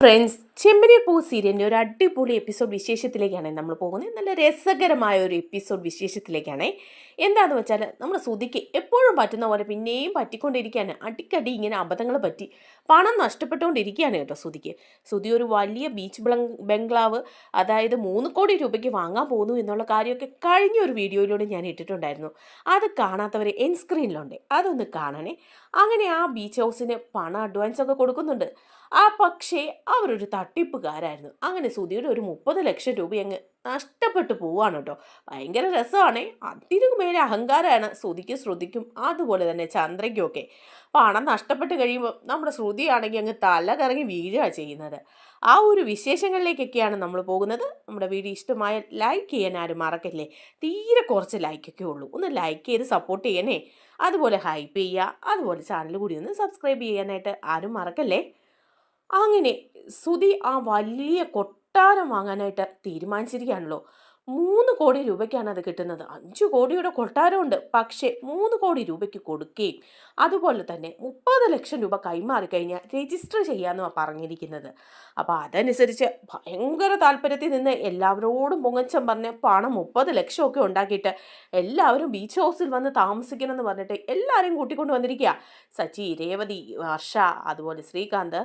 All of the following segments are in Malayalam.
ഫ്രണ്ട്സ്, ചെമ്പനി പൂ സീരിയലിൻ്റെ ഒരു അടിപൊളി എപ്പിസോഡ് വിശേഷത്തിലേക്കാണ് നമ്മൾ പോകുന്നത്. നല്ല രസകരമായ ഒരു എപ്പിസോഡ് വിശേഷത്തിലേക്കാണ്. എന്താണെന്ന് വെച്ചാൽ നമ്മുടെ ശ്രുതിക്ക് എപ്പോഴും പറ്റുന്ന പോലെ പിന്നെയും പറ്റിക്കൊണ്ടിരിക്കുകയാണ്. അടിക്കടി ഇങ്ങനെ അബദ്ധങ്ങൾ പറ്റി പണം നഷ്ടപ്പെട്ടുകൊണ്ടിരിക്കുകയാണ് കേട്ടോ ശ്രുതിക്ക്. ശ്രുതി ഒരു വലിയ ബീച്ച് ബംഗ്ലാവ്, അതായത് 3 കോടി രൂപയ്ക്ക് വാങ്ങാൻ പോകുന്നു എന്നുള്ള കാര്യമൊക്കെ കഴിഞ്ഞ ഒരു വീഡിയോയിലൂടെ ഞാൻ ഇട്ടിട്ടുണ്ടായിരുന്നു. അത് കാണാത്തവർ എൻ സ്ക്രീനിലുണ്ട്, അതൊന്ന് കാണണേ. അങ്ങനെ ആ ബീച്ച് ഹൗസിന് പണം അഡ്വാൻസ് ഒക്കെ കൊടുക്കുന്നുണ്ട്. പക്ഷേ അവരൊരു തട്ടിപ്പുകാരായിരുന്നു. അങ്ങനെ സുധിയുടെ ഒരു 30 ലക്ഷം രൂപ അങ്ങ് നഷ്ടപ്പെട്ടു പോവാണ് കേട്ടോ. ഭയങ്കര രസമാണ്. അതിനു മേലെ അഹങ്കാരമാണ് ശ്രുതിക്കും ശ്രുതിക്കും അതുപോലെ തന്നെ ചന്ദ്രയ്ക്കും ഒക്കെ. പണം നഷ്ടപ്പെട്ട് കഴിയുമ്പോൾ നമ്മുടെ ശ്രുതിയാണെങ്കിൽ അങ്ങ് തല കറങ്ങി വീഴുകയാണ് ചെയ്യുന്നത്. ആ ഒരു വിശേഷങ്ങളിലേക്കൊക്കെയാണ് നമ്മൾ പോകുന്നത്. നമ്മുടെ വീഡിയോ ഇഷ്ടമായ ലൈക്ക് ചെയ്യാൻ ആരും മറക്കല്ലേ. തീരെ കുറച്ച് ലൈക്കൊക്കെ ഉള്ളൂ, ഒന്ന് ലൈക്ക് ചെയ്ത് സപ്പോർട്ട് ചെയ്യണേ. അതുപോലെ ഹൈപ്പ് ചെയ്യുക, അതുപോലെ ചാനൽ കൂടി ഒന്ന് സബ്സ്ക്രൈബ് ചെയ്യാനായിട്ട് ആരും മറക്കല്ലേ. അങ്ങനെ സുധി ആ വലിയ കൊട്ടാരം വാങ്ങാനായിട്ട് തീരുമാനിച്ചിരിക്കുകയാണല്ലോ. 3 കോടി രൂപയ്ക്കാണ് അത് കിട്ടുന്നത്. 5 കോടിയുടെ കൊട്ടാരമുണ്ട്, പക്ഷേ 3 കോടി രൂപയ്ക്ക് കൊടുക്കുകയും അതുപോലെ തന്നെ 30 ലക്ഷം രൂപ കൈമാറിക്കഴിഞ്ഞാൽ രജിസ്റ്റർ ചെയ്യാമെന്നാണ് പറഞ്ഞിരിക്കുന്നത്. അപ്പോൾ അതനുസരിച്ച് ഭയങ്കര താല്പര്യത്തിൽ നിന്ന് എല്ലാവരോടും പൊങ്ങച്ചം പറഞ്ഞ് പണം 30 ലക്ഷമൊക്കെ ഉണ്ടാക്കിയിട്ട് എല്ലാവരും ബീച്ച് ഹൗസിൽ വന്ന് താമസിക്കണം എന്ന് പറഞ്ഞിട്ട് എല്ലാവരെയും കൂട്ടിക്കൊണ്ട് വന്നിരിക്കുക. സച്ചി, രേവതി, വർഷ, അതുപോലെ ശ്രീകാന്ത്,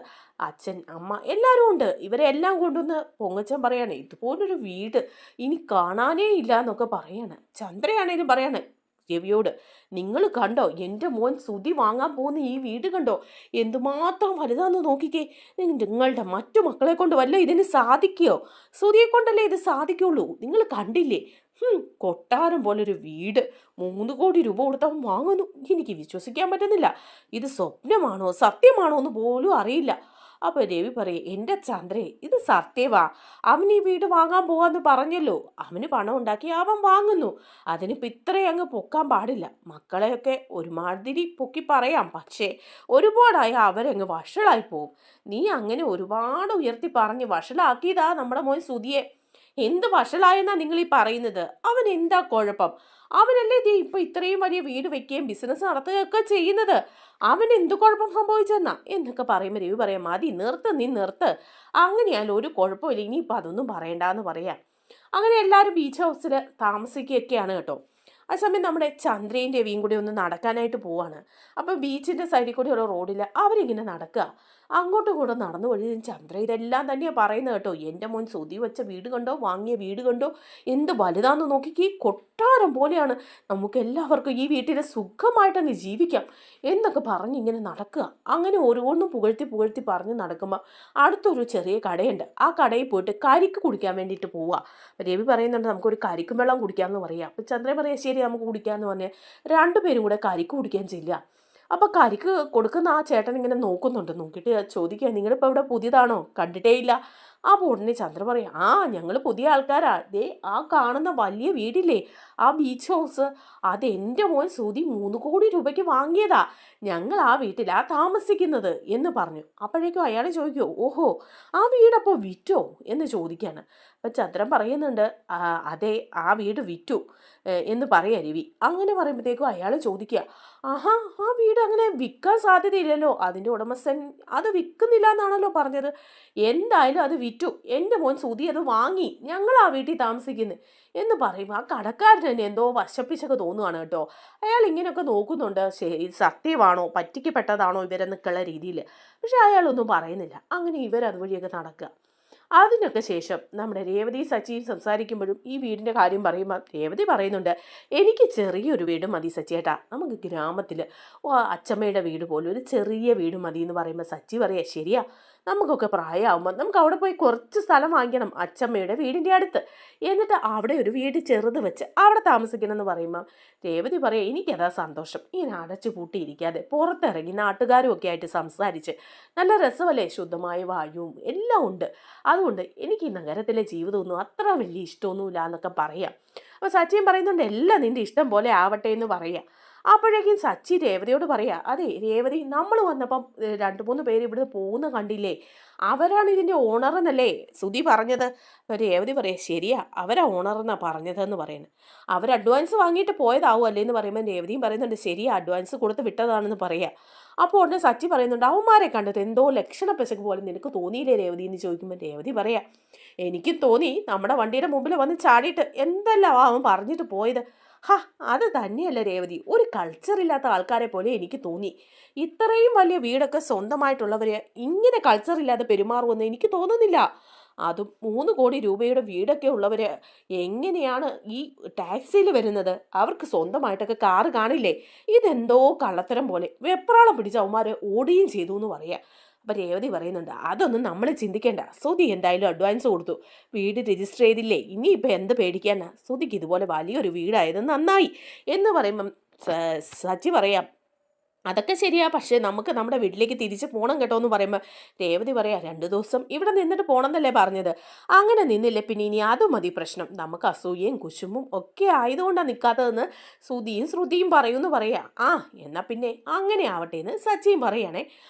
അച്ഛൻ, അമ്മ എല്ലാവരും ഉണ്ട്. ഇവരെ എല്ലാം കൊണ്ടുവന്ന് പൊങ്ങച്ചൻ പറയാണ്, ഇതുപോലൊരു വീട് ഇനി കാണാനേ ഇല്ല എന്നൊക്കെ പറയാണ്. ചന്ദ്രയാണേലും പറയാണ് രവിയോട്, നിങ്ങൾ കണ്ടോ എൻ്റെ മോൻ സുധി വാങ്ങാൻ പോകുന്ന ഈ വീട് കണ്ടോ, എന്തുമാത്രം വലുതാന്ന് നോക്കിക്കേ. നിങ്ങളുടെ മറ്റു മക്കളെ കൊണ്ട് വല്ല ഇതിന് സാധിക്കുകയോ? സുധിയെ കൊണ്ടല്ലേ ഇത് സാധിക്കുള്ളൂ. നിങ്ങൾ കണ്ടില്ലേ, കൊട്ടാരം പോലൊരു വീട് 3 കോടി രൂപ കൊടുത്തവൻ വാങ്ങുന്നു. എനിക്ക് വിശ്വസിക്കാൻ പറ്റുന്നില്ല. ഇത് സ്വപ്നമാണോ സത്യമാണോ എന്ന് പോലും അറിയില്ല. അപ്പോൾ രവി പറയും, എൻ്റെ ചന്ദ്രേ, ഇത് സത്യവാ. അവൻ ഈ വീട് വാങ്ങാൻ പോവാന്ന് പറഞ്ഞല്ലോ. അവന് പണം ഉണ്ടാക്കി അവൻ വാങ്ങുന്നു. അതിനിപ്പോൾ ഇത്രയും അങ്ങ് പൊക്കാൻ പാടില്ല. മക്കളെയൊക്കെ ഒരുമാതിരി പൊക്കി പറയാം, പക്ഷേ ഒരുപാടായി അവരങ്ങ് വഷളായി പോവും. നീ അങ്ങനെ ഒരുപാട് ഉയർത്തി പറഞ്ഞ് വഷളാക്കിയതാ നമ്മുടെ മോൻ സുധിയെ. എന്ത് വഷളായെന്നാ നിങ്ങൾ ഈ പറയുന്നത്? അവൻ എന്താ കുഴപ്പം? അവനല്ലേ ഇത് ഇപ്പൊ ഇത്രയും വലിയ വീട് വെക്കുകയും ബിസിനസ് നടത്തുകയൊക്കെ ചെയ്യുന്നത്. അവൻ എന്ത് കുഴപ്പം സംഭവിച്ചെന്നാ എന്നൊക്കെ പറയുമ്പോൾ രവി പറയാം, മതി, നീ നിർത്ത്. അങ്ങനെയാലും ഒരു കുഴപ്പമില്ല, ഇനിയിപ്പോൾ അതൊന്നും പറയണ്ടെന്ന് പറയാം. അങ്ങനെ എല്ലാവരും ബീച്ച് ഹൗസിൽ താമസിക്കുകയൊക്കെയാണ് കേട്ടോ. ആ സമയം നമ്മുടെ ചന്ദ്രയും രവിയും കൂടി ഒന്ന് നടക്കാനായിട്ട് പോവാണ്. അപ്പോൾ ബീച്ചിൻ്റെ സൈഡിൽ കൂടെയുള്ള റോഡിൽ അവരിങ്ങനെ നടക്കുക. അങ്ങോട്ടും ഇങ്ങോട്ടും നടന്നു വഴി ചന്ദ്ര ഇതെല്ലാം തന്നെയാണ് പറയുന്നത് കേട്ടോ. എൻ്റെ മോൻ സുധി വെച്ച വീട് കണ്ടോ, വാങ്ങിയ വീട് കണ്ടോ, എന്ത് വലുതാന്ന് നോക്കിക്ക്, കൊട്ടാരം പോലെയാണ്. നമുക്ക് എല്ലാവർക്കും ഈ വീട്ടിൽ സുഖമായിട്ടങ്ങ് ജീവിക്കാം എന്നൊക്കെ പറഞ്ഞ് ഇങ്ങനെ നടക്കുക. അങ്ങനെ ഓരോന്നും പുകഴ്ത്തി പുകഴ്ത്തി പറഞ്ഞ് നടക്കുമ്പോൾ അടുത്തൊരു ചെറിയ കടയുണ്ട്. ആ കടയിൽ പോയിട്ട് കരിക്ക് കുടിക്കാൻ വേണ്ടിയിട്ട് പോവുക. രവി പറയുന്നുണ്ട്, നമുക്കൊരു കരിക്കും വെള്ളം കുടിക്കാമെന്ന് പറയാം. അപ്പോൾ ചന്ദ്രൻ പറയാം, ശരി നമുക്ക് കുടിക്കാമെന്ന് പറഞ്ഞ് 2 പേരും കൂടെ കരിക്ക് കുടിക്കാൻ ചെല്ലുക. അപ്പോൾ കരിക്ക് കൊടുക്കുന്ന ആ ചേട്ടൻ ഇങ്ങനെ നോക്കുന്നുണ്ട്. നോക്കിയിട്ട് ചോദിക്കുക, നിങ്ങളിപ്പോൾ ഇവിടെ പുതിയതാണോ, കണ്ടിട്ടേ ഇല്ല. അപ്പോൾ ഉടനെ ചന്ദ്ര പറയാം, ഞങ്ങൾ പുതിയ ആൾക്കാരാ. ദേ ആ കാണുന്ന വലിയ വീടില്ലേ, ആ ബീച്ച് ഹൗസ്, അതെൻ്റെ മോൻ സുധി 3 കോടി രൂപയ്ക്ക് വാങ്ങിയതാ. ഞങ്ങൾ ആ വീട്ടിലാ താമസിക്കുന്നത് എന്ന് പറഞ്ഞു. അപ്പോഴേക്കും അയാൾ ചോദിക്കുമോ, ഓഹോ, ആ വീടപ്പോൾ വിറ്റോ എന്ന് ചോദിക്കുകയാണ്. അപ്പം ചന്ദ്രൻ പറയുന്നുണ്ട്, അതെ, ആ വീട് വിറ്റു എന്ന് പറയാ രവി. അങ്ങനെ പറയുമ്പോഴത്തേക്കും അയാൾ ചോദിക്കുക, ആഹാ, ആ വീട് അങ്ങനെ വിൽക്കാൻ സാധ്യതയില്ലല്ലോ, അതിൻ്റെ ഉടമസ്ഥൻ അത് വിൽക്കുന്നില്ല എന്നാണല്ലോ പറഞ്ഞത്. എന്തായാലും അത് വിറ്റു, എൻ്റെ മോൻ സുധി അത് വാങ്ങി, ഞങ്ങൾ ആ വീട്ടിൽ താമസിക്കുന്നത് എന്ന് പറയുമ്പോൾ ആ കടക്കാരൻ തന്നെ എന്തോ വശപ്പിച്ചൊക്കെ തോന്നുകയാണ് കേട്ടോ. അയാൾ ഇങ്ങനെയൊക്കെ നോക്കുന്നുണ്ട്, ശരി സത്യമാണോ പറ്റിക്കപ്പെട്ടതാണോ ഇവരെന്നൊക്കെയുള്ള രീതിയിൽ. പക്ഷെ അയാളൊന്നും പറയുന്നില്ല. അങ്ങനെ ഇവരതുവഴിയൊക്കെ നടക്കുക. അതിനൊക്കെ ശേഷം നമ്മുടെ രേവതി സച്ചിയും സംസാരിക്കുമ്പോഴും ഈ വീടിൻ്റെ കാര്യം പറയുമ്പോൾ രേവതി പറയുന്നുണ്ട്, എനിക്ക് ചെറിയൊരു വീട് മതി സച്ചിയേട്ടാ, നമുക്ക് ഗ്രാമത്തിൽ അച്ചമ്മയുടെ വീട് പോലും ഒരു ചെറിയ വീട് മതി എന്ന് പറയുമ്പോൾ സച്ചി പറയാ, ശരിയാ, നമുക്കൊക്കെ പ്രായമാകുമ്പോൾ നമുക്ക് അവിടെ പോയി കുറച്ച് സ്ഥലം വാങ്ങിക്കണം അച്ചമ്മയുടെ വീടിൻ്റെ അടുത്ത്, എന്നിട്ട് അവിടെ ഒരു വീട് ചെറുത് വെച്ച് അവിടെ താമസിക്കണം എന്ന് പറയുമ്പോൾ രേവതി പറയാം, എനിക്കതാ സന്തോഷം. ഇങ്ങനെ അടച്ചു പൂട്ടിയിരിക്കാതെ പുറത്തിറങ്ങി നാട്ടുകാരും ഒക്കെ ആയിട്ട് സംസാരിച്ച് നല്ല രസമല്ലേ, ശുദ്ധമായ വായുവും എല്ലാം ഉണ്ട്. അതുകൊണ്ട് എനിക്ക് ഈ നഗരത്തിലെ ജീവിതമൊന്നും അത്ര വലിയ ഇഷ്ടമൊന്നുമില്ല എന്നൊക്കെ പറയാം. അപ്പോൾ സച്ചിൻ പറയുന്നുണ്ട്, എല്ലാം നിൻ്റെ ഇഷ്ടം പോലെ ആവട്ടെ എന്ന് പറയാം. അപ്പോഴേക്കും സച്ചി രേവതിയോട് പറയാ, അതെ രേവതി, നമ്മൾ വന്നപ്പം 2-3 പേര് ഇവിടുന്ന് പോകുന്ന കണ്ടില്ലേ, അവരാണ് ഇതിൻ്റെ ഓണർ എന്നല്ലേ സുധി പറഞ്ഞത്. അപ്പോൾ രേവതി പറയാം, ശരിയാ, അവരാ ഓണറെന്നാണ് പറഞ്ഞതെന്ന് പറയുന്നത്. അവർ അഡ്വാൻസ് വാങ്ങിയിട്ട് പോയതാവും അല്ലേ എന്ന് പറയുമ്പോൾ രേവതിയും പറയുന്നുണ്ട്, ശരിയാ, അഡ്വാൻസ് കൊടുത്ത് വിട്ടതാണെന്ന് പറയാം. അപ്പോൾ ഉടനെ സച്ചി പറയുന്നുണ്ട് അവന്മാരെ കണ്ടത് എന്തോ ലക്ഷണ പെശക് പോലെ നിനക്ക് തോന്നിയില്ലേ രേവതി എന്ന് ചോദിക്കുമ്പോൾ രേവതി പറയാം എനിക്കും തോന്നി നമ്മുടെ വണ്ടിയുടെ മുമ്പിൽ വന്ന് ചാടിയിട്ട് എന്തെല്ലാം അവൻ പറഞ്ഞിട്ട് പോയത്. ഹാ, അത് തന്നെയല്ല രേവതി, ഒരു കൾച്ചർ ഇല്ലാത്ത ആൾക്കാരെ പോലെ എനിക്ക് തോന്നി. ഇത്രയും വലിയ വീടൊക്കെ സ്വന്തമായിട്ടുള്ളവര് ഇങ്ങനെ കൾച്ചർ ഇല്ലാതെ പെരുമാറുമെന്ന് എനിക്ക് തോന്നുന്നില്ല. അതും 3 കോടി രൂപയുടെ വീടൊക്കെ ഉള്ളവര് എങ്ങനെയാണ് ഈ ടാക്സിയിൽ വരുന്നത്? അവർക്ക് സ്വന്തമായിട്ടൊക്കെ കാറ് കാണില്ലേ? ഇതെന്തോ കള്ളത്തരം പോലെ വെപ്രാളം പിടിച്ച അവന്മാര് ഓടുകയും ചെയ്തു എന്ന് പറയാ. അപ്പം രേവതി പറയുന്നുണ്ട് അതൊന്നും നമ്മൾ ചിന്തിക്കേണ്ട. സുധി എന്തായാലും അഡ്വാൻസ് കൊടുത്തു, വീട് രജിസ്റ്റർ ചെയ്തില്ലേ, ഇനിയിപ്പോൾ എന്ത് പേടിക്കാനാ? സുധിക്ക് ഇതുപോലെ വലിയൊരു വീടായത് നന്നായി എന്ന് പറയുമ്പം സച്ചി പറയാം അതൊക്കെ ശരിയാ, പക്ഷേ നമുക്ക് നമ്മുടെ വീട്ടിലേക്ക് തിരിച്ച് പോകണം കേട്ടോ എന്ന് പറയുമ്പോൾ രേവതി പറയാം 2 ദിവസം ഇവിടെ നിന്നിട്ട് പോകണം എന്നല്ലേ പറഞ്ഞത്, അങ്ങനെ നിന്നില്ലേ പിന്നെ ഇനി അത് മതി പ്രശ്നം, നമുക്ക് അസൂയയും കുശുമ്പും ഒക്കെ ആയതുകൊണ്ടാണ് നിൽക്കാത്തതെന്ന് സുധിയും ശ്രുതിയും പറയുമെന്ന് പറയാം. ആ എന്നാൽ പിന്നെ അങ്ങനെ ആവട്ടെ എന്ന് സച്ചിയും പറയണേ.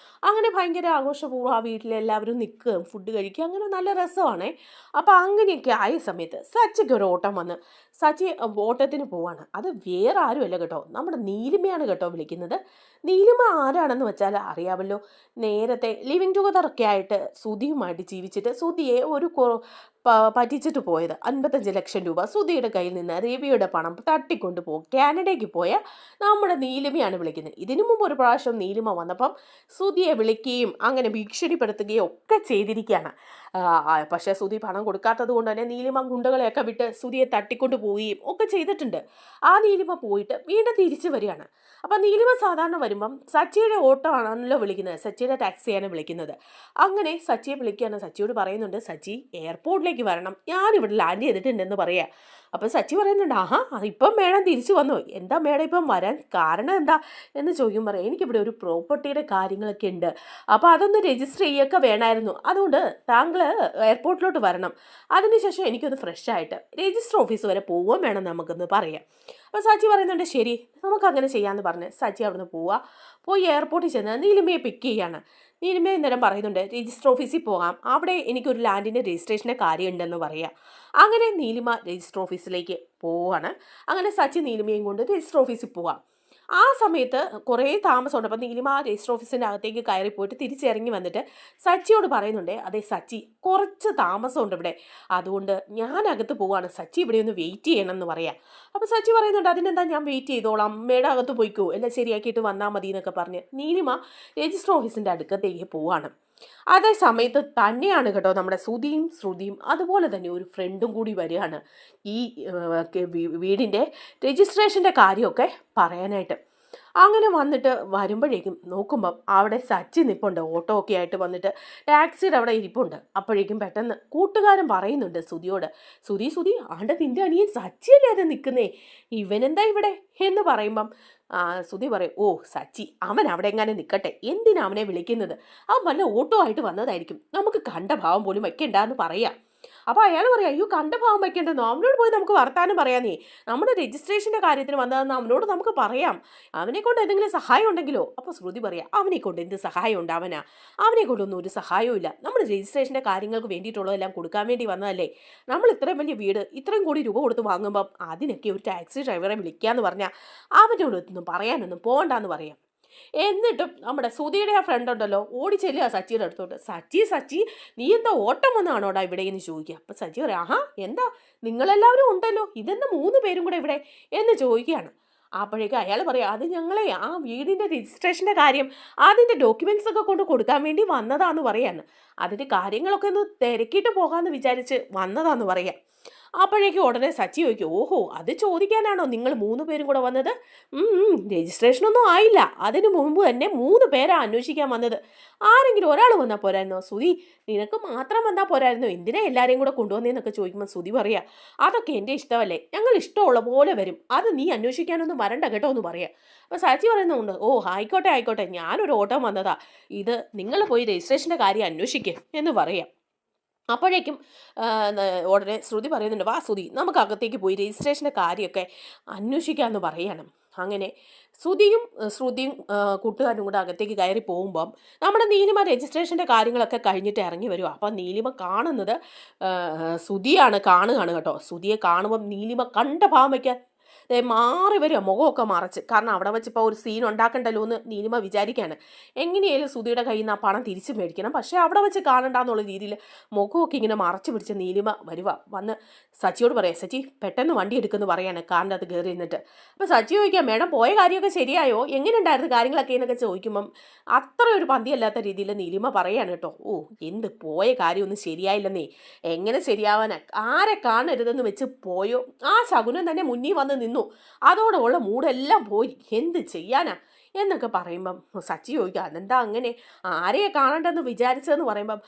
അങ്ങനെ ഭയങ്കര ആഘോഷപൂർവ്വം ആ വീട്ടിലെല്ലാവരും നിൽക്കുകയും ഫുഡ് കഴിക്കുക, അങ്ങനെ നല്ല രസമാണേ. അപ്പോൾ അങ്ങനെയൊക്കെ ആയ സമയത്ത് സച്ചിക്ക് ഒരു ഓട്ടം വന്ന് സച്ചി ഓട്ടത്തിന് പോവാണ്. അത് വേറെ ആരുമല്ല കേട്ടോ, നമ്മുടെ നീലിമയാണ് കേട്ടോ വിളിക്കുന്നത്. നീലിമ ആരാണെന്ന് വെച്ചാൽ അറിയാമല്ലോ, നേരത്തെ ലിവിങ് ടുഗദർ ഒക്കെ ആയിട്ട് സുധിയുമായിട്ട് ജീവിച്ചിട്ട് സുധിയെ ഒരു പറ്റിച്ചിട്ട് പോയത് 55 ലക്ഷം രൂപ സുധിയുടെ കയ്യിൽ നിന്ന് രവിയുടെ പണം തട്ടിക്കൊണ്ട് കാനഡയ്ക്ക് പോയ നമ്മുടെ നീലിമയാണ് വിളിക്കുന്നത്. ഇതിനു മുമ്പ് ഒരു പ്രാവശ്യം നീലിമ വന്നപ്പം സുധിയെ വിളിക്കുകയും അങ്ങനെ ഭീഷണിപ്പെടുത്തുകയും ഒക്കെ ചെയ്തിരിക്കുകയാണ്. പക്ഷേ സുധി പണം കൊടുക്കാത്തത് കൊണ്ട് തന്നെ നീലിമ ഗുണ്ടകളെയൊക്കെ വിട്ട് സുധിയെ തട്ടിക്കൊണ്ട് പോവുകയും ഒക്കെ ചെയ്തിട്ടുണ്ട്. ആ നീലിമ പോയിട്ട് വീണ്ടും തിരിച്ചു വരികയാണ്. അപ്പം നീലിമ സാധാരണ വരുമ്പം സച്ചിയുടെ ഓട്ടോ ആണല്ലോ വിളിക്കുന്നത്, സച്ചിയുടെ ടാക്സിയാണ് വിളിക്കുന്നത്. അങ്ങനെ സച്ചിയെ വിളിക്കുകയാണ്. സച്ചിയോട് പറയുന്നുണ്ട് സച്ചി എയർപോർട്ടിലേക്ക് വരണം, ഞാനിവിടെ ലാൻഡ് ചെയ്തിട്ടുണ്ടെന്ന് പറയാം. അപ്പം സച്ചി പറയുന്നുണ്ട് ആഹാ ഇപ്പം മേഡം തിരിച്ചു വന്നോ, എന്താ മേഡം ഇപ്പം വരാൻ കാരണം എന്താ എന്ന് ചോദിക്കും. പറയാം എനിക്കിവിടെ ഒരു പ്രോപ്പർട്ടിയുടെ കാര്യങ്ങളൊക്കെ ഉണ്ട്, അപ്പോൾ അതൊന്ന് രജിസ്റ്റർ ചെയ്യൊക്കെ വേണമായിരുന്നു, അതുകൊണ്ട് താങ്കൾ എയർപോർട്ടിലോട്ട് വരണം, അതിനുശേഷം എനിക്കൊന്ന് ഫ്രഷ് ആയിട്ട് രജിസ്റ്റർ ഓഫീസ് വരെ പോവുകയും വേണം നമുക്കൊന്ന് പറയാം. അപ്പോൾ സച്ചി പറയുന്നുണ്ട് ശരി നമുക്കങ്ങനെ ചെയ്യാമെന്ന് പറഞ്ഞ് സച്ചി അവിടുന്ന് പോയി എയർപോർട്ടിൽ ചെന്ന് നീലിമയെ പിക്ക് ചെയ്യാണ്. നീലിമ ഇന്നേരം പറയുന്നുണ്ട് രജിസ്റ്റർ ഓഫീസിൽ പോകാം, അവിടെ എനിക്കൊരു ലാൻഡിൻ്റെ രജിസ്ട്രേഷൻ്റെ കാര്യമുണ്ടെന്ന് പറയാം. അങ്ങനെ നീലിമ രജിസ്റ്റർ ഓഫീസിലേക്ക് പോവാണ്. അങ്ങനെ സച്ചി നീലിമയും കൊണ്ട് രജിസ്റ്റർ ഓഫീസിൽ പോവാം. ആ സമയത്ത് കുറേ താമസമുണ്ട്. അപ്പം നീലിമ രജിസ്റ്റർ ഓഫീസിൻ്റെ അകത്തേക്ക് കയറി പോയിട്ട് തിരിച്ചിറങ്ങി വന്നിട്ട് സച്ചിയോട് പറയുന്നുണ്ട് അതെ സച്ചി കുറച്ച് താമസമുണ്ട് ഇവിടെ, അതുകൊണ്ട് ഞാൻ അകത്ത് പോവാണ്, സച്ചി ഇവിടെ ഒന്ന് വെയിറ്റ് ചെയ്യണം എന്ന് പറയാം. അപ്പോൾ സച്ചി പറയുന്നുണ്ട് അതിനെന്താ ഞാൻ വെയിറ്റ് ചെയ്തോളാം, അമ്മയുടെ അകത്ത് പോയിക്കോ, എല്ലാം ശരിയാക്കിയിട്ട് വന്നാൽ മതി എന്നൊക്കെ പറഞ്ഞ് നീലിമ രജിസ്റ്റർ ഓഫീസിൻ്റെ അടുക്കത്തേക്ക് പോവാണ്. അതേ സമയത്ത് തന്നെയാണ് കേട്ടോ നമ്മുടെ സുധിയും ശ്രുതിയും അതുപോലെ തന്നെ ഒരു ഫ്രണ്ടും കൂടി വരികയാണ് ഈ വീടിൻ്റെ രജിസ്ട്രേഷൻ്റെ കാര്യമൊക്കെ പറയാനായിട്ട്. അങ്ങനെ വന്നിട്ട് വരുമ്പോഴേക്കും നോക്കുമ്പം അവിടെ സച്ചി നിൽപ്പുണ്ട്, ഓട്ടോ ഒക്കെ ആയിട്ട് വന്നിട്ട് ടാക്സിയുടെ അവിടെ ഇരിപ്പുണ്ട്. അപ്പോഴേക്കും പെട്ടെന്ന് കൂട്ടുകാരൻ പറയുന്നുണ്ട് സുധിയോട് സുധി ആണ്ട് നിൻ്റെ അനിയൻ സച്ചിയല്ലേ അത് നിൽക്കുന്നേ, ഇവനെന്താ ഇവിടെ എന്ന് പറയുമ്പം സുധി പറയും ഓ സച്ചി അവൻ അവിടെ എങ്ങനെ നിൽക്കട്ടെ, എന്തിനാ അവനെ വിളിക്കുന്നത്, അവൻ വല്ല ഓട്ടോ ആയിട്ട് വന്നതായിരിക്കും, നമുക്ക് കണ്ട ഭാവം പോലും വെക്കണ്ടെന്ന് പറയാം. അപ്പോൾ അയാൾ പറയാം അയ്യോ കണ്ട ഭാവം വയ്ക്കേണ്ടെന്നോ, അവനോട് പോയി നമുക്ക് വർത്താനം പറയാന്നേ, നമ്മുടെ രജിസ്ട്രേഷൻ്റെ കാര്യത്തിന് വന്നതെന്ന് അവനോട് നമുക്ക് പറയാം, അവനെ കൊണ്ട് എന്തെങ്കിലും സഹായം ഉണ്ടെങ്കിലോ. അപ്പോൾ ശ്രുതി പറയാം അവനെ കൊണ്ട് എന്ത് സഹായം ഉണ്ടാവനാ, അവനെ കൊണ്ടൊന്നും ഒരു സഹായവും ഇല്ല, നമ്മൾ രജിസ്ട്രേഷൻ്റെ കാര്യങ്ങൾക്ക് വേണ്ടിയിട്ടുള്ളതെല്ലാം കൊടുക്കാൻ വേണ്ടി വന്നതല്ലേ, നമ്മൾ ഇത്രയും വലിയ വീട് ഇത്രയും കോടി രൂപ കൊടുത്ത് വാങ്ങുമ്പം അതിനൊക്കെ ഒരു ടാക്സി ഡ്രൈവറെ വിളിക്കാമെന്ന് പറഞ്ഞാൽ അവനോടൊന്നും പറയാനൊന്നും പോകണ്ടെന്ന് പറയാം. എന്നിട്ടും നമ്മുടെ സുധിയുടെ ആ ഫ്രണ്ട് ഉണ്ടല്ലോ ഓടി ചെല്ലുക സച്ചിയുടെ അടുത്തോട്ട്, സച്ചി നീ എന്താ ഓട്ടം വന്നാണോടാ ഇവിടെ എന്ന് ചോദിക്കുക. അപ്പം സച്ചി പറയാം ആഹാ എന്താ നിങ്ങളെല്ലാവരും ഉണ്ടല്ലോ, ഇതെന്താ 3 പേരും കൂടെ ഇവിടെ എന്ന് ചോദിക്കുകയാണ്. അപ്പോഴേക്കും അയാൾ പറയാം അത് ഞങ്ങളെ ആ വീടിൻ്റെ രജിസ്ട്രേഷൻ്റെ കാര്യം അതിൻ്റെ ഡോക്യുമെൻറ്റ്സ് ഒക്കെ കൊണ്ട് കൊടുക്കാൻ വേണ്ടി വന്നതാന്ന് പറയാണ്, അതിൻ്റെ കാര്യങ്ങളൊക്കെ ഒന്ന് തിരക്കിയിട്ട് പോകാമെന്ന് വിചാരിച്ച് വന്നതാന്ന് പറയാം. അപ്പോഴേക്കും ഉടനെ സച്ചി ചോദിക്കും ഓഹോ അത് ചോദിക്കാനാണോ നിങ്ങൾ 3 പേരും കൂടെ വന്നത്, രജിസ്ട്രേഷനൊന്നും ആയില്ല, അതിന് മുമ്പ് തന്നെ 3 പേരാ അന്വേഷിക്കാൻ വന്നത്, ആരെങ്കിലും ഒരാൾ വന്നാൽ പോരായിരുന്നോ, സുധി നിനക്ക് മാത്രം വന്നാൽ പോരായിരുന്നോ, എന്തിനാ എല്ലാവരെയും കൂടെ കൊണ്ടുവന്നേന്നൊക്കെ ചോദിക്കുമ്പോൾ സുധി പറയാം അതൊക്കെ എൻ്റെ ഇഷ്ടമല്ലേ, ഞങ്ങൾ ഇഷ്ടമുള്ള പോലെ വരും, അത് നീ അന്വേഷിക്കാനൊന്നും വരണ്ട കേട്ടോ എന്ന് പറയാം. അപ്പോൾ സച്ചി പറയുന്നുണ്ട് ഓ ആയിക്കോട്ടെ ഞാനൊരു ഓട്ടം വന്നതാ, ഇത് നിങ്ങൾ പോയി രജിസ്ട്രേഷൻ്റെ കാര്യം അന്വേഷിക്കുക എന്ന് പറയാം. അപ്പോഴേക്കും ഉടനെ ശ്രുതി പറയുന്നുണ്ട് വാ ശ്രുതി നമുക്ക് അകത്തേക്ക് പോയി രജിസ്ട്രേഷൻ്റെ കാര്യമൊക്കെ അന്വേഷിക്കാമെന്ന് പറയണം. അങ്ങനെ ശ്രുതിയും കൂട്ടുകാരും കൂടെ അകത്തേക്ക് കയറി പോകുമ്പം നമ്മുടെ നീലിമ രജിസ്ട്രേഷൻ്റെ കാര്യങ്ങളൊക്കെ കഴിഞ്ഞിട്ട് ഇറങ്ങി വരും. അപ്പം നീലിമ കാണുന്നത് ശ്രുതിയാണ് കാണുകയാണ് കേട്ടോ. ശ്രുതിയെ കാണുമ്പം നീലിമ കണ്ട ഭാവം വയ്ക്കാൻ മാറി വരിക, മുഖമൊക്കെ മറച്ച്. കാരണം അവിടെ വെച്ച് ഇപ്പോൾ ഒരു സീൻ ഉണ്ടാക്കണ്ടല്ലോ എന്ന് നീലിമ വിചാരിക്കുകയാണ്. എങ്ങനെയായാലും സുധിയുടെ കയ്യിൽ നിന്ന് ആ പണം തിരിച്ചു മേടിക്കണം, പക്ഷേ അവിടെ വെച്ച് കാണണ്ടെന്നുള്ള രീതിയിൽ മുഖമൊക്കെ ഇങ്ങനെ മറച്ചു പിടിച്ച നീലിമ വന്ന് സച്ചിയോട് പറയാം, സച്ചി പെട്ടെന്ന് വണ്ടി എടുക്കുമെന്ന് പറയാണ് കാറിൻ്റെ അകത്ത് കയറി നിന്നിട്ട്. അപ്പോൾ സച്ചി ചോദിക്കാം, മേഡം പോയ കാര്യമൊക്കെ ശരിയായോ, എങ്ങനെ ഉണ്ടായിരുന്നു കാര്യങ്ങളൊക്കെ എന്നൊക്കെ ചോദിക്കുമ്പം അത്ര ഒരു പന്തിയല്ലാത്ത രീതിയിൽ നീലിമ പറയാണ് കേട്ടോ. എന്ത് പോയ കാര്യമൊന്നും ശരിയായില്ലെന്നേ, എങ്ങനെ ശരിയാവാനാ, ആരെ കാണരുതെന്ന് വെച്ച് പോയോ, ആ ശകുനം തന്നെ മുന്നിൽ വന്ന് നിന്നു, അതോടെ ഉള്ള മൂടെല്ലാം പോയി, എന്ത് ചെയ്യാനാ എന്നൊക്കെ പറയുമ്പം സച്ചി ചോദിക്കുക, അതെന്താ അങ്ങനെ, ആരെയെ കാണണ്ടെന്ന് വിചാരിച്ചതെന്ന് പറയുമ്പം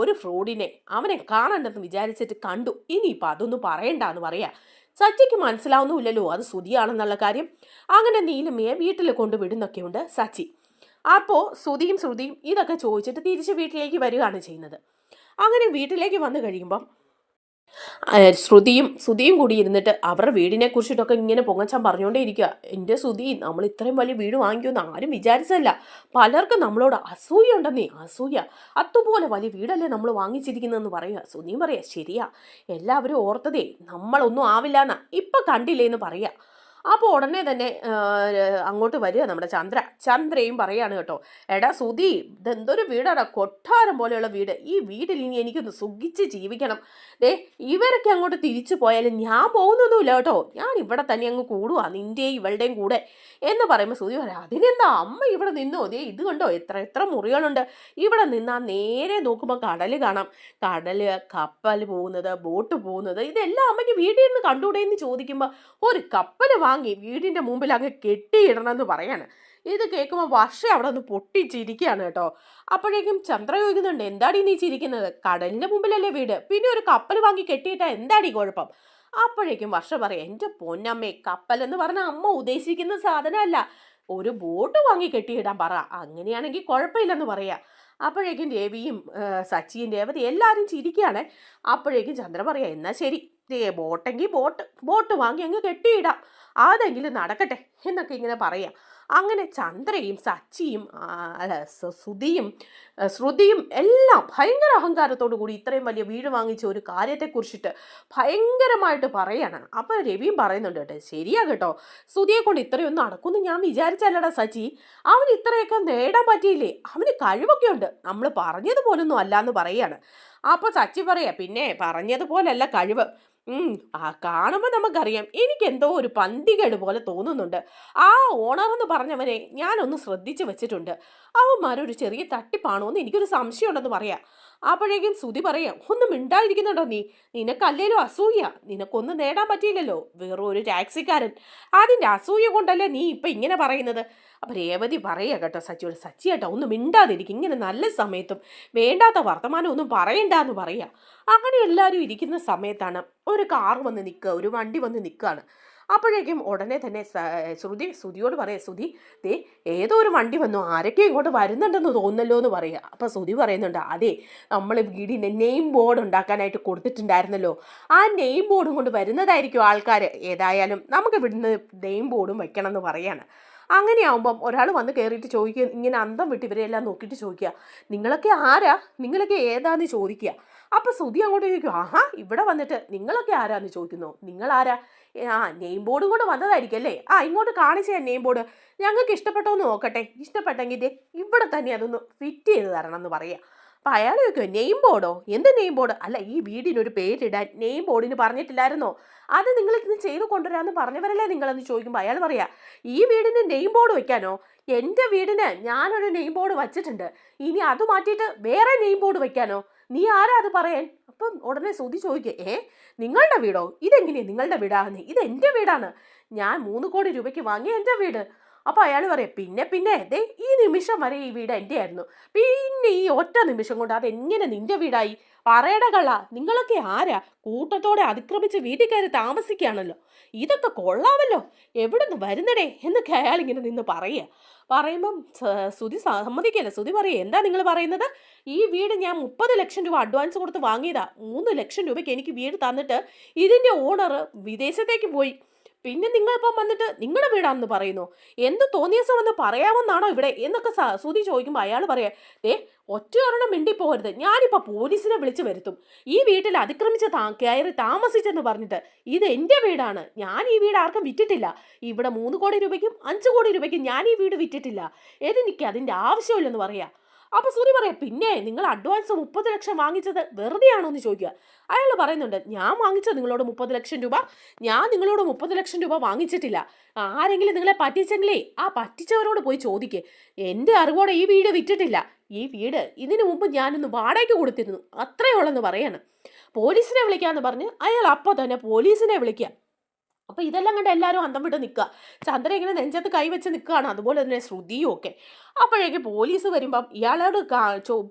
ഒരു ഫ്രോഡിനെ അവനെ കാണണ്ടെന്ന് വിചാരിച്ചിട്ട് കണ്ടു, ഇനിയിപ്പോൾ അതൊന്നും പറയണ്ടെന്ന് പറയാം. സച്ചിക്ക് മനസ്സിലാവുന്നുമില്ലല്ലോ അത് സുധിയാണെന്നുള്ള കാര്യം. അങ്ങനെ നീലിമയെ വീട്ടിൽ കൊണ്ടുവിടുന്നൊക്കെയുണ്ട് സച്ചി. അപ്പോൾ സുധിയും ശ്രുതിയും ഇതൊക്കെ ചോദിച്ചിട്ട് തിരിച്ച് വീട്ടിലേക്ക് വരികയാണ് ചെയ്യുന്നത്. അങ്ങനെ വീട്ടിലേക്ക് വന്നു കഴിയുമ്പം ശ്രുതിയും കൂടി ഇരുന്നിട്ട് അവരുടെ വീടിനെ കുറിച്ചിട്ടൊക്കെ ഇങ്ങനെ പൊങ്ങച്ചാൻ പറഞ്ഞുകൊണ്ടേ ഇരിക്കുക. എൻ്റെ ശ്രുതി, നമ്മൾ ഇത്രയും വലിയ വീട് വാങ്ങിക്കുമെന്ന് ആരും വിചാരിച്ചതല്ല, പലർക്കും നമ്മളോട് അസൂയ ഉണ്ടെന്നേ, അസൂയ, അതുപോലെ വലിയ വീടല്ലേ നമ്മൾ വാങ്ങിച്ചിരിക്കുന്നതെന്ന് പറയുക. ശ്രുതിയും പറയാ, ശരിയാ, എല്ലാവരും ഓർത്തതേ നമ്മളൊന്നും ആവില്ല എന്നാ, ഇപ്പം കണ്ടില്ലേ എന്ന് പറയുക. അപ്പോൾ ഉടനെ തന്നെ അങ്ങോട്ട് വരിക നമ്മുടെ ചന്ദ്രയും പറയാണ് കേട്ടോ, എടാ സുധി, ഇതെന്തൊരു വീടാടാ, കൊട്ടാരം പോലെയുള്ള വീട്, ഈ വീട്ടിൽ ഇനി എനിക്കൊന്ന് സുഖിച്ച് ജീവിക്കണം, ഇവരൊക്കെ അങ്ങോട്ട് തിരിച്ചു പോയാലും ഞാൻ പോകുന്നൊന്നുമില്ല കേട്ടോ, ഞാൻ ഇവിടെ തന്നെ അങ്ങ് കൂടുക നിൻ്റെയും ഇവളുടെയും കൂടെ എന്ന് പറയുമ്പോൾ സുധി പറയാം, അതിനെന്താ അമ്മ ഇവിടെ നിന്നോ, ഇത് കണ്ടോ എത്ര മുറികളുണ്ട്, ഇവിടെ നിന്നാൽ നേരെ നോക്കുമ്പോൾ കടൽ കാണാം, കടൽ, കപ്പൽ പോകുന്നത്, ബോട്ട് പോകുന്നത്, ഇതെല്ലാം അമ്മയ്ക്ക് വീട്ടിൽ നിന്ന് കണ്ടുകൂടെ എന്ന് ചോദിക്കുമ്പോൾ ഒരു കപ്പൽ വാങ്ങി വീടിൻ്റെ മുമ്പിൽ അങ്ങ് കെട്ടിയിടണമെന്ന് പറയാണ്. ഇത് കേൾക്കുമ്പോൾ വർഷ അവിടെ ഒന്ന് പൊട്ടിച്ചിരിക്കുകയാണ് കേട്ടോ. അപ്പോഴേക്കും ചന്ദ്ര ചോദിക്കുന്നുണ്ട്, എന്താടി നീ ചിരിക്കുന്നത്, കടലിൻ്റെ മുമ്പിലല്ലേ വീട്, പിന്നെ ഒരു കപ്പൽ വാങ്ങി കെട്ടിയിട്ടാൽ എന്താടി കുഴപ്പം. അപ്പോഴേക്കും വർഷ പറയാം, എൻ്റെ പൊന്നമ്മേ, കപ്പൽ എന്ന് പറഞ്ഞാൽ അമ്മ ഉദ്ദേശിക്കുന്ന സാധനമല്ല, ഒരു ബോട്ട് വാങ്ങി കെട്ടിയിടാൻ പറ, അങ്ങനെയാണെങ്കിൽ കുഴപ്പമില്ലെന്ന് പറയാം. അപ്പോഴേക്കും രവിയും സച്ചിയും രേവതി എല്ലാവരും ചിരിക്കുകയാണ്. അപ്പോഴേക്കും ചന്ദ്ര പറയാം, എന്നാൽ ശരി, ബോട്ടെങ്കിൽ ബോട്ട് വാങ്ങി അങ്ങ് കെട്ടിയിടാം, അതെങ്കിലും നടക്കട്ടെ എന്നൊക്കെ ഇങ്ങനെ പറയാം. അങ്ങനെ ചന്ദ്രയും സച്ചിയും ശ്രുതിയും എല്ലാം ഭയങ്കര അഹങ്കാരത്തോടു കൂടി ഇത്രയും വലിയ വീട് വാങ്ങിച്ച ഒരു കാര്യത്തെക്കുറിച്ചിട്ട് ഭയങ്കരമായിട്ട് പറയാണ്. അപ്പോൾ രവിയും പറയുന്നുണ്ട് കേട്ടോ, ശരിയാ കേട്ടോ, ശ്രുതിയെ കൊണ്ട് ഇത്രയൊന്നും നടക്കുമെന്ന് ഞാൻ വിചാരിച്ചല്ലടാ സച്ചി, അവന് ഇത്രയൊക്കെ നേടാൻ പറ്റിയില്ലേ, അവന് കഴിവൊക്കെ ഉണ്ട്, നമ്മൾ പറഞ്ഞതുപോലൊന്നും അല്ല എന്ന് പറയാണ്. അപ്പോൾ സച്ചി പറയാ, പിന്നെ പറഞ്ഞതുപോലല്ല കഴിവ്, കാണുമ്പോൾ നമുക്കറിയാം, എനിക്കെന്തോ ഒരു പന്തികേട് പോലെ തോന്നുന്നുണ്ട്, ആ ഓണറെന്ന് പറഞ്ഞവനെ ഞാനൊന്ന് ശ്രദ്ധിച്ച് വെച്ചിട്ടുണ്ട്, അവന്മാരൊരു ചെറിയ തട്ടിപ്പാണോ എന്ന് എനിക്കൊരു സംശയമുണ്ടെന്ന് പറയാം. അപ്പോഴേക്കും ശ്രുതി പറയാം, ഒന്നും മിണ്ടായിരിക്കുന്നുണ്ടോ നിനക്കല്ലേലും അസൂയ, നിനക്കൊന്നും നേടാൻ പറ്റിയില്ലല്ലോ, വെറും ഒരു ടാക്സിക്കാരൻ, അതിൻ്റെ അസൂയ കൊണ്ടല്ലേ നീ ഇപ്പം ഇങ്ങനെ പറയുന്നത്. അപ്പം രേവതി പറയുക കേട്ടോ സച്ചിയോട്, സച്ചി കേട്ടോ ഒന്ന് മിണ്ടാതിരിക്കും, ഇങ്ങനെ നല്ല സമയത്തും വേണ്ടാത്ത വർത്തമാനം ഒന്നും പറയണ്ടെന്ന് പറയുക. അങ്ങനെ എല്ലാവരും ഇരിക്കുന്ന സമയത്താണ് ഒരു കാർ വന്ന് നിൽക്കുക, ഒരു വണ്ടി വന്ന് നിൽക്കുകയാണ്. അപ്പോഴേക്കും ഉടനെ തന്നെ ശ്രുതിയോട് പറയാം, ശ്രുതി ഏതോ ഒരു വണ്ടി വന്നു, ആരൊക്കെ ഇങ്ങോട്ട് വരുന്നുണ്ടെന്ന് തോന്നല്ലോ എന്ന് പറയുക. അപ്പോൾ ശ്രുതി പറയുന്നുണ്ട്, അതെ, നമ്മൾ വീടിൻ്റെ നെയിം ബോർഡ് ഉണ്ടാക്കാനായിട്ട് കൊടുത്തിട്ടുണ്ടായിരുന്നല്ലോ, ആ നെയിം ബോർഡും കൊണ്ട് വരുന്നതായിരിക്കും ആൾക്കാർ, ഏതായാലും നമുക്ക് ഇവിടുന്ന് നെയിം ബോർഡും വെക്കണം എന്ന് പറയാണ്. അങ്ങനെയാവുമ്പം ഒരാൾ വന്ന് കയറിയിട്ട് ചോദിക്കുക, ഇങ്ങനെ അന്തം വിട്ട് ഇവരെല്ലാം നോക്കിയിട്ട് ചോദിക്കുക, നിങ്ങളൊക്കെ ആരാ, നിങ്ങളൊക്കെ ഏതാന്ന് ചോദിക്കുക. അപ്പോൾ ശ്രുതി അങ്ങോട്ട് ചോദിക്കും, ആഹാ, ഇവിടെ വന്നിട്ട് നിങ്ങളൊക്കെ ആരാന്ന് ചോദിക്കുന്നു, നിങ്ങളാരാ, നെയിം ബോർഡും കൊണ്ട് വന്നതായിരിക്കും അല്ലേ, ഇങ്ങോട്ട് കാണിച്ച നെയിം ബോർഡ് ഞങ്ങൾക്ക് ഇഷ്ടപ്പെട്ടോ എന്ന് നോക്കട്ടെ, ഇഷ്ടപ്പെട്ടെങ്കിൽ ഇവിടെ തന്നെ അതൊന്ന് ഫിറ്റ് ചെയ്ത് തരണം എന്ന് പറയുക. അപ്പം അയാൾ ചോദിക്കുമോ, നെയിം ബോർഡോ, എന്ത് നെയിം ബോർഡ്, അല്ല ഈ വീടിനൊരു പേരിടാൻ നെയിം ബോർഡിന് പറഞ്ഞിട്ടില്ലായിരുന്നോ, അത് നിങ്ങൾ ഇന്ന് ചെയ്ത് കൊണ്ടുവരാമെന്ന് പറഞ്ഞവരല്ലേ നിങ്ങളെന്ന് ചോദിക്കുമ്പോൾ അയാൾ പറയാ, ഈ വീടിന് നെയിം ബോർഡ് വെക്കാനോ, എൻ്റെ വീടിന് ഞാനൊരു നെയിം ബോർഡ് വച്ചിട്ടുണ്ട്, ഇനി അത് മാറ്റിയിട്ട് വേറെ നെയിം ബോർഡ് വെക്കാനോ, നീ ആരാ അത് പറയാൻ. അപ്പം ഉടനെ ശ്രുതി ചോദിക്കുക, നിങ്ങളുടെ വീടോ, ഇതെങ്ങനെയാണ് നിങ്ങളുടെ വീടാണ്, ഇത് എൻ്റെ വീടാണ്, ഞാൻ 3 കോടി രൂപയ്ക്ക് വാങ്ങിയ എൻ്റെ വീട്. അപ്പോൾ അയാൾ പറയാം, പിന്നെ ഈ നിമിഷം വരെ ഈ വീട് എൻ്റെ ആയിരുന്നു, പിന്നെ ഈ ഒറ്റ നിമിഷം കൊണ്ട് അതെങ്ങനെ നിൻ്റെ വീടായി, പറയട കള്ള, നിങ്ങളൊക്കെ ആരാ, കൂട്ടത്തോടെ അതിക്രമിച്ച് വീട്ടിൽ കയറി താമസിക്കുകയാണല്ലോ, ഇതൊക്കെ കൊള്ളാമല്ലോ, എവിടെ നിന്ന് വരുന്നടേ എന്നൊക്കെ അയാൾ ഇങ്ങനെ നിന്ന് പറയുമ്പം ശ്രുതി സമ്മതിക്കല്ലേ. ശ്രുതി പറയുക, എന്താ നിങ്ങൾ പറയുന്നത്, ഈ വീട് ഞാൻ 30 ലക്ഷം രൂപ അഡ്വാൻസ് കൊടുത്ത് വാങ്ങിയതാ, 3 ലക്ഷം രൂപയ്ക്ക് എനിക്ക് വീട് തന്നിട്ട് ഇതിൻ്റെ ഓണർ വിദേശത്തേക്ക് പോയി, പിന്നെ നിങ്ങളിപ്പം വന്നിട്ട് നിങ്ങളുടെ വീടാണെന്ന് പറയുന്നു, എന്ത് തോന്നിയ ദിവസം വന്ന് പറയാമെന്നാണോ ഇവിടെ എന്നൊക്കെ സുധി ചോദിക്കുമ്പോൾ അയാൾ പറയാ, ഒറ്റ ഒരെണ്ണം മിണ്ടിപ്പോകരുത്, ഞാനിപ്പോൾ പോലീസിനെ വിളിച്ചു വരുത്തും. ഈ വീട്ടിൽ അതിക്രമിച്ച് കയറി താമസിച്ചെന്ന് പറഞ്ഞിട്ട് ഇത് എൻ്റെ വീടാണ്, ഞാൻ ഈ വീട് ആർക്കും വിറ്റിട്ടില്ല. ഇവിടെ 3 കോടി രൂപയ്ക്കും 5 കോടി രൂപയ്ക്കും ഞാൻ ഈ വീട് വിറ്റിട്ടില്ല, എനിക്ക് അതിൻ്റെ ആവശ്യമില്ലെന്ന് പറയാ. അപ്പോൾ സുധി പറയാം, പിന്നെ നിങ്ങൾ അഡ്വാൻസ് 30 ലക്ഷം വാങ്ങിച്ചത് വെറുതെ ആണോ എന്ന് ചോദിക്കുക. അയാൾ പറയുന്നുണ്ട്, ഞാൻ വാങ്ങിച്ചത് നിങ്ങളോട് 30 ലക്ഷം രൂപ, ഞാൻ നിങ്ങളോട് 30 ലക്ഷം രൂപ വാങ്ങിച്ചിട്ടില്ല. ആരെങ്കിലും നിങ്ങളെ പറ്റിച്ചെങ്കിലേ ആ പറ്റിച്ചവരോട് പോയി ചോദിക്കേ. എൻ്റെ അറിവോടെ ഈ വീട് വിറ്റിട്ടില്ല. ഈ വീട് ഇതിനു മുമ്പ് ഞാനൊന്ന് വാടകയ്ക്ക് കൊടുത്തിരുന്നു, അത്രയേ ഉള്ളെന്ന് പറയാണ്. പോലീസിനെ വിളിക്കാന്ന് പറഞ്ഞ് അയാൾ അപ്പോൾ തന്നെ പോലീസിനെ വിളിക്കുക. അപ്പോൾ ഇതെല്ലാം കണ്ട് എല്ലാവരും അന്തം വിട്ട് നിൽക്കുക. ചന്ദ്ര ഇങ്ങനെ നെഞ്ചത്ത് കൈവച്ച് നിൽക്കുകയാണ്, അതുപോലെ തന്നെ ശ്രുതിയും ഒക്കെ. അപ്പോഴേക്ക് പോലീസ് വരുമ്പം ഇയാളോട്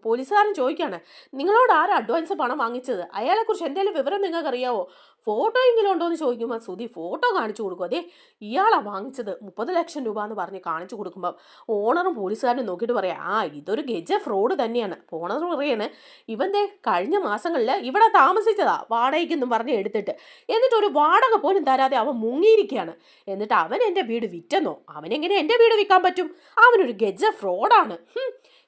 പോലീസുകാരൻ ചോദിക്കുകയാണ്, നിങ്ങളോട് ആരാ അഡ്വാൻസ് പണം വാങ്ങിച്ചത്, അയാളെക്കുറിച്ച് എന്തെങ്കിലും വിവരം നിങ്ങൾക്ക് അറിയാവോ, ഫോട്ടോ എങ്കിലും ഉണ്ടോ എന്ന് ചോദിക്കുമ്പോൾ ശ്രുതി ഫോട്ടോ കാണിച്ചു കൊടുക്കും. അതെ, ഇയാളാണ് വാങ്ങിച്ചത് 30 ലക്ഷം രൂപ എന്ന് പറഞ്ഞ് കാണിച്ചു കൊടുക്കുമ്പം ഓണറും പോലീസുകാരനും നോക്കിയിട്ട് പറയാം, ഇതൊരു ഗജ ഫ്രോഡ് തന്നെയാണ്. ഓണർ പറയാണ്, ഇവൻ്റെ കഴിഞ്ഞ മാസങ്ങളിൽ ഇവിടെ താമസിച്ചതാ വാടകയ്ക്കെന്നും പറഞ്ഞ് എടുത്തിട്ട്, എന്നിട്ട് ഒരു വാടക പോലും തരാതെ അവൻ മുങ്ങിയിരിക്കുകയാണ്. എന്നിട്ട് അവൻ എൻ്റെ വീട് വിറ്റെന്നോ, അവനെങ്ങനെ എൻ്റെ വീട് വിൽക്കാൻ പറ്റും, അവനൊരു ഗജ ഫ്രോഡാണ്.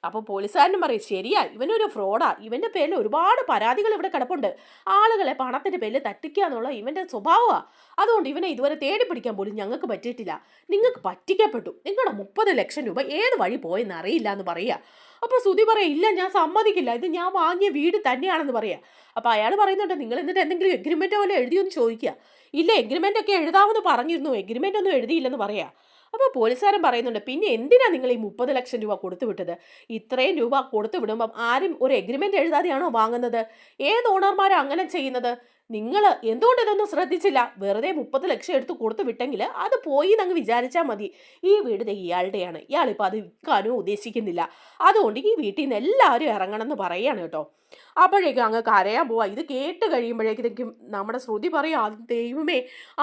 അപ്പോൾ പോലീസുകാരനും പറയും, ശരിയാ, ഇവനൊരു ഫ്രോഡാ, ഇവൻ്റെ പേരിൽ ഒരുപാട് പരാതികൾ ഇവിടെ കിടപ്പുണ്ട്, ആളുകളെ പണത്തിൻ്റെ പേരിൽ തട്ടിക്കുക എന്നുള്ള ഇവൻ്റെ സ്വഭാവമാണ്, അതുകൊണ്ട് ഇവനെ ഇതുവരെ തേടി പിടിക്കാൻ പോലും ഞങ്ങൾക്ക് പറ്റിയിട്ടില്ല, നിങ്ങൾക്ക് പറ്റിക്കപ്പെട്ടു, നിങ്ങളുടെ 30 ലക്ഷം രൂപ ഏത് വഴി പോയെന്ന് അറിയില്ല എന്ന് പറയുക. അപ്പോൾ ശ്രുതി പറയാം, ഇല്ല ഞാൻ സമ്മതിക്കില്ല, ഇത് ഞാൻ വാങ്ങിയ വീട് തന്നെയാണെന്ന് പറയാം. അപ്പോൾ അയാൾ പറയുന്നുണ്ട്, നിങ്ങൾ എന്നിട്ട് എന്തെങ്കിലും എഗ്രിമെൻ്റ് പോലെ എഴുതിയെന്ന് ചോദിക്കുക. ഇല്ല, എഗ്രിമെൻ്റ് ഒക്കെ എഴുതാമെന്ന് പറഞ്ഞിരുന്നു, എഗ്രിമെൻ്റ് ഒന്നും എഴുതിയില്ലെന്ന് പറയാം. അപ്പോൾ പോലീസുകാരൻ പറയുന്നുണ്ട്, പിന്നെ എന്തിനാ നിങ്ങൾ ഈ 30 ലക്ഷം രൂപ കൊടുത്തു വിട്ടത്, ഇത്രയും രൂപ കൊടുത്തു വിടുമ്പം ആരും ഒരു എഗ്രിമെൻ്റ് എഴുതാതെയാണോ വാങ്ങുന്നത്, ഏത് ഓണർമാരാണ് അങ്ങനെ ചെയ്യുന്നത്, നിങ്ങൾ എന്തുകൊണ്ട് ഇതൊന്നും ശ്രദ്ധിച്ചില്ല, വെറുതെ 30 ലക്ഷം എടുത്ത് കൊടുത്തു വിട്ടെങ്കിൽ അത് പോയി എന്നങ്ങ് വിചാരിച്ചാൽ മതി. ഈ വീട് ഇയാളുടെയാണ്, ഇയാളിപ്പോൾ അത് വിൽക്കാനോ ഉദ്ദേശിക്കുന്നില്ല, അതുകൊണ്ട് ഈ വീട്ടിൽ നിന്ന് എല്ലാവരും ഇറങ്ങണം എന്ന് പറയുകയാണ് കേട്ടോ. അപ്പോഴേക്കും അങ്ങ് കരയാൻ പോവാ. ഇത് കേട്ട് കഴിയുമ്പോഴേക്കും നമ്മുടെ ശ്രുതി പറയാ, ദൈവമേ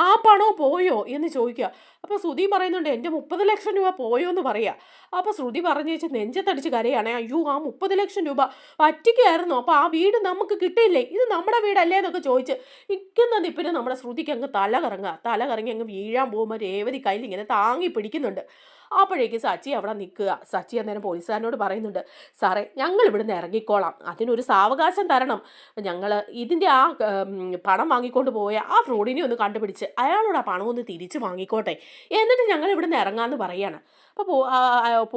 ആ പണോ പോയോ എന്ന് ചോദിക്കുക. അപ്പോൾ ശ്രുതി പറയുന്നുണ്ട്, എൻ്റെ 30 ലക്ഷം രൂപ പോയോ എന്ന് പറയാ. അപ്പോൾ ശ്രുതി പറഞ്ഞു വെച്ച് നെഞ്ചത്തടിച്ച് കരയാണേ, അയ്യോ ആ 30 ലക്ഷം രൂപ പറ്റിക്കായിരുന്നു, അപ്പോൾ ആ വീട് നമുക്ക് കിട്ടിയില്ലേ, ഇത് നമ്മുടെ വീടല്ലേ എന്നൊക്കെ ചോദിച്ച് ഇരിക്കുന്ന നിപ്പിന് നമ്മുടെ ശ്രുതിക്ക് അങ്ങ് തല കറങ്ങി അങ്ങ് വീഴാൻ പോകുമ്പോൾ രേവതി കയ്യിൽ ഇങ്ങനെ താങ്ങി പിടിക്കുന്നുണ്ട്. അപ്പോഴേക്ക് സച്ചി അവിടെ നിൽക്കുക. സച്ചി അന്നേരം പോലീസുകാരനോട് പറയുന്നുണ്ട്, സാറേ ഞങ്ങൾ ഇവിടുന്ന് ഇറങ്ങിക്കോളാം, അതിനൊരു സാവകാശം തരണം, ഞങ്ങൾ ഇതിൻ്റെ ആ പണം വാങ്ങിക്കൊണ്ട് പോയ ആ ഫ്രോഡിനെ ഒന്ന് കണ്ടുപിടിച്ച് അയാളോട് ആ പണം ഒന്ന് തിരിച്ച് വാങ്ങിക്കോട്ടെ, എന്നിട്ട് ഞങ്ങൾ ഇവിടുന്ന് ഇറങ്ങാമെന്ന് പറയാണ്. അപ്പോൾ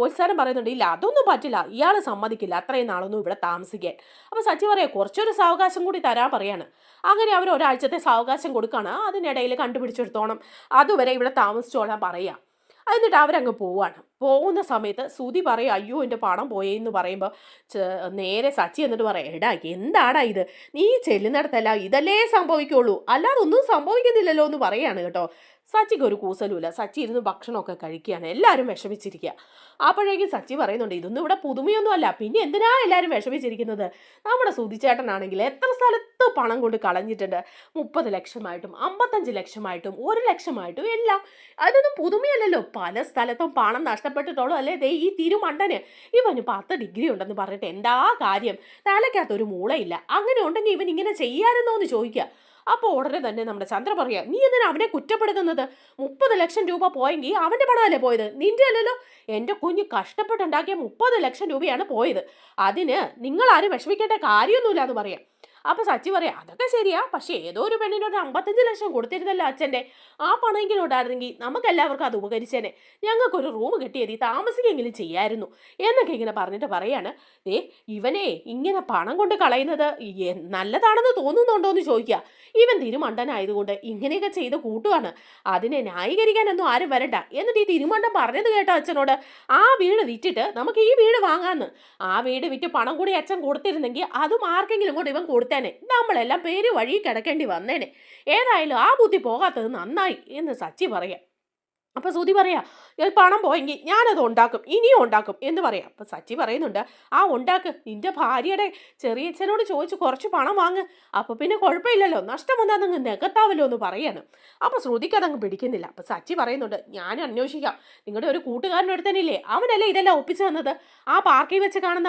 പോലീസുകാരൻ പറയുന്നുണ്ട്, ഇല്ല അതൊന്നും പറ്റില്ല, ഇയാൾ സമ്മതിക്കില്ല അത്രയും നാളൊന്നും ഇവിടെ താമസിക്കാൻ. അപ്പോൾ സച്ചി പറയാം, കുറച്ചൊരു സാവകാശം കൂടി തരാൻ പറയാണ്. അങ്ങനെ അവർ ഒരാഴ്ചത്തെ സാവകാശം കൊടുക്കുകയാണ്, അതിനിടയിൽ കണ്ടുപിടിച്ചെടുത്തോണം, അതുവരെ ഇവിടെ താമസിച്ചോളാൻ പറയാം. എന്നിട്ട് അവരങ്ങ് പോവാണ്. പോകുന്ന സമയത്ത് ശ്രുതി പറയും, അയ്യോ എൻ്റെ പണം പോയെന്ന് പറയുമ്പോൾ നേരെ സച്ചി എന്നിട്ട് പറയാം, എടാ എന്താടാ ഇത്, നീ ചെല്ലുന്നിടത്തല്ല ഇതല്ലേ സംഭവിക്കുള്ളൂ, അല്ലാതെ ഒന്നും സംഭവിക്കുന്നില്ലല്ലോ എന്ന് പറയാണ് കേട്ടോ. സച്ചിക്ക് ഒരു കൂസലുമില്ല. സച്ചി ഇരുന്ന് ഭക്ഷണമൊക്കെ കഴിക്കുകയാണ്, എല്ലാവരും വിഷമിച്ചിരിക്കുക. അപ്പോഴേക്കും സച്ചി പറയുന്നുണ്ട്, ഇതൊന്നും ഇവിടെ പുതുമയൊന്നും അല്ല, പിന്നെ എന്തിനാ എല്ലാവരും വിഷമിച്ചിരിക്കുന്നത്, നമ്മുടെ സുധിച്ചേട്ടനാണെങ്കിൽ എത്ര സ്ഥലത്ത് പണം കൊണ്ട് കളഞ്ഞിട്ടുണ്ട്, 30 ലക്ഷമായിട്ടും 55 ലക്ഷമായിട്ടും 1 ലക്ഷമായിട്ടും എല്ലാം. അതൊന്നും പുതുമയല്ലല്ലോ, പല സ്ഥലത്തും പണം നഷ്ടപ്പെട്ടിട്ടുള്ളൂ അല്ലേ. ഈ തിരുമണ്ടന് ഇവന് 10 ഡിഗ്രി ഉണ്ടെന്ന് പറഞ്ഞിട്ട് എന്താ കാര്യം, തലയ്ക്കകത്തൊരു മൂളയില്ല, അങ്ങനെ ഉണ്ടെങ്കിൽ ഇവൻ ഇങ്ങനെ ചെയ്യാറുണ്ടോ എന്ന് ചോദിക്കുക. അപ്പോൾ ഉടനെ തന്നെ നമ്മുടെ ചന്ദ്ര പറയാം, നീ എന്തിനാ അവനെ കുറ്റപ്പെടുത്തുന്നത്, 30 ലക്ഷം രൂപ പോയെങ്കിൽ അവൻ്റെ പണമല്ലേ പോയത്, നിന്റെ അല്ലല്ലോ, എൻ്റെ കുഞ്ഞ് കഷ്ടപ്പെട്ടുണ്ടാക്കിയ 30 ലക്ഷം രൂപയാണ് പോയത്, അതിന് നിങ്ങളാരും വിഷമിക്കേണ്ട കാര്യമൊന്നുമില്ല എന്ന് പറയാം. അപ്പോൾ സച്ചി പറയാം, അതൊക്കെ ശരിയാ, പക്ഷേ ഏതോ ഒരു പെണ്ണിനൊരു 55 ലക്ഷം കൊടുത്തിരുന്നല്ലോ അച്ഛൻ്റെ, ആ പണമെങ്കിലും ഉണ്ടായിരുന്നെങ്കിൽ നമുക്കെല്ലാവർക്കും അത് ഉപകരിച്ചേനെ, ഞങ്ങൾക്കൊരു റൂം കിട്ടിയത് താമസിക്കെങ്കിലും ചെയ്യായിരുന്നു എന്നൊക്കെ ഇങ്ങനെ പറഞ്ഞിട്ട് പറയാണ്. ഇവനെ ഇങ്ങനെ പണം കൊണ്ട് കളയുന്നത് നല്ലതാണെന്ന് തോന്നുന്നുണ്ടോ എന്ന് ചോദിക്കുക. ഇവൻ തിരുമണ്ടനായതുകൊണ്ട് ഇങ്ങനെയൊക്കെ ചെയ്ത് കൂട്ടുകയാണ്, അതിനെ ന്യായീകരിക്കാനൊന്നും ആരും വരണ്ട. എന്നിട്ട് ഈ തിരുമണ്ടൻ പറഞ്ഞത് കേട്ടോ അച്ഛനോട്, ആ വീട് വിറ്റിട്ട് നമുക്ക് ഈ വീട് വാങ്ങാമെന്ന്, ആ വീട് വിറ്റ് പണം കൂടി അച്ഛൻ കൊടുത്തിരുന്നെങ്കിൽ അതും ആർക്കെങ്കിലും കൊണ്ട് ഇവൻ കൊടുത്തേനെ, നമ്മളെല്ലാം പേര് വഴി കിടക്കേണ്ടി വന്നേനെ, ഏതായാലും ആ ബുദ്ധി പോകാത്തത് നന്നായി എന്ന് സച്ചി പറയാം. അപ്പോൾ ശ്രുതി പറയാ പണം പോയെങ്കിൽ ഞാനത് ഉണ്ടാക്കും, ഇനിയും ഉണ്ടാക്കും എന്ന് പറയാം. അപ്പോൾ സച്ചി പറയുന്നുണ്ട്, ആ ഉണ്ടാക്ക്, നിന്റെ ഭാര്യയുടെ ചെറിയച്ഛനോട് ചോദിച്ച് കുറച്ച് പണം വാങ്ങ്, അപ്പോൾ പിന്നെ കുഴപ്പമില്ലല്ലോ, നഷ്ടം വന്നാൽ നിങ്ങൾ നികത്താവല്ലോ എന്ന് പറയാണ്. അപ്പോൾ ശ്രുതിക്ക് അതങ്ങ് പിടിക്കുന്നില്ല. അപ്പോൾ സച്ചി പറയുന്നുണ്ട്, ഞാൻ അന്വേഷിക്കാം, നിങ്ങളുടെ ഒരു കൂട്ടുകാരനൊരുത്തനില്ലേ, അവനല്ലേ ഇതെല്ലാം ഒപ്പിച്ചു തന്നത്, ആ പാർക്കിൽ വെച്ച് കാണുന്ന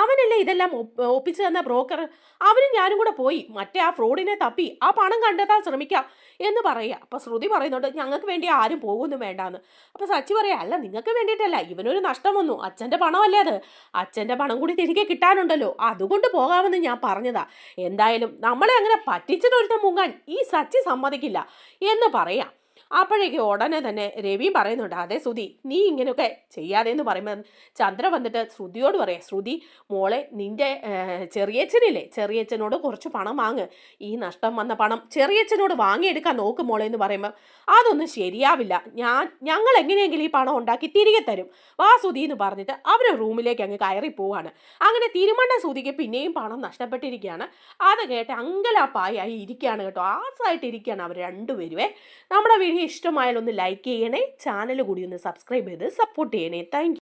അവനല്ലേ ഇതെല്ലാം ഒപ്പിച്ചു തന്ന ബ്രോക്കർ, അവനും ഞാനും കൂടെ പോയി മറ്റേ ആ ഫ്രോഡിനെ തപ്പി ആ പണം കണ്ടെത്താൻ ശ്രമിക്കാം എന്ന് പറയുക. അപ്പോൾ ശ്രുതി പറയുന്നുണ്ട്, ഞങ്ങൾക്ക് വേണ്ടി ആരും പോകുന്നു വേണ്ടാന്ന്. അപ്പോൾ സച്ചി പറയാ, അല്ല നിങ്ങൾക്ക് വേണ്ടിയിട്ടല്ല, ഇവനൊരു നഷ്ടം വന്നു, അച്ഛൻ്റെ പണമല്ലേ അത്, അച്ഛൻ്റെ പണം കൂടി തിരികെ കിട്ടാനുണ്ടല്ലോ, അതുകൊണ്ട് പോകാമെന്ന് ഞാൻ പറഞ്ഞതാ. എന്തായാലും നമ്മളെ അങ്ങനെ പറ്റിച്ചിട്ടൊരുത്തം മുങ്ങാൻ ഈ സച്ചി സമ്മതിക്കില്ല എന്ന് പറയാം. അപ്പോഴേക്ക് ഉടനെ തന്നെ രവി പറയുന്നുണ്ട്, അതെ ശ്രുതി, നീ ഇങ്ങനെയൊക്കെ ചെയ്യാതെ എന്ന് പറയുമ്പോൾ ചന്ദ്ര വന്നിട്ട് ശ്രുതിയോട് പറയാം, ശ്രുതി മോളെ, നിന്റെ ചെറിയച്ഛനില്ലേ, ചെറിയച്ഛനോട് കുറച്ച് പണം വാങ്ങ്, ഈ നഷ്ടം വന്ന പണം ചെറിയച്ഛനോട് വാങ്ങിയെടുക്കാൻ നോക്കും മോളെ എന്ന് പറയുമ്പോൾ അതൊന്നും ശരിയാവില്ല, ഞങ്ങൾ എങ്ങനെയെങ്കിലും ഈ പണം ഉണ്ടാക്കി തിരികെ തരും, വാ ശ്രുതി എന്ന് പറഞ്ഞിട്ട് അവർ റൂമിലേക്ക് അങ്ങ് കയറി പോവാണ്. അങ്ങനെ തിരുമണ്ണ ശ്രുതിക്ക് പിന്നെയും പണം നഷ്ടപ്പെട്ടിരിക്കുകയാണ്. അത് കേട്ട് അങ്കലാപ്പായി ഇരിക്കുകയാണ് കേട്ടോ, ആസായിട്ട് ഇരിക്കുകയാണ് അവർ രണ്ടുപേരുവേ. നമ്മുടെ വീഡിയോ ഇഷ്ടമായാലൊന്ന് ലൈക്ക് ചെയ്യണേ, ചാനൽ കൂടി ഒന്ന് സബ്സ്ക്രൈബ് ചെയ്ത് സപ്പോർട്ട് ചെയ്യണേ. താങ്ക്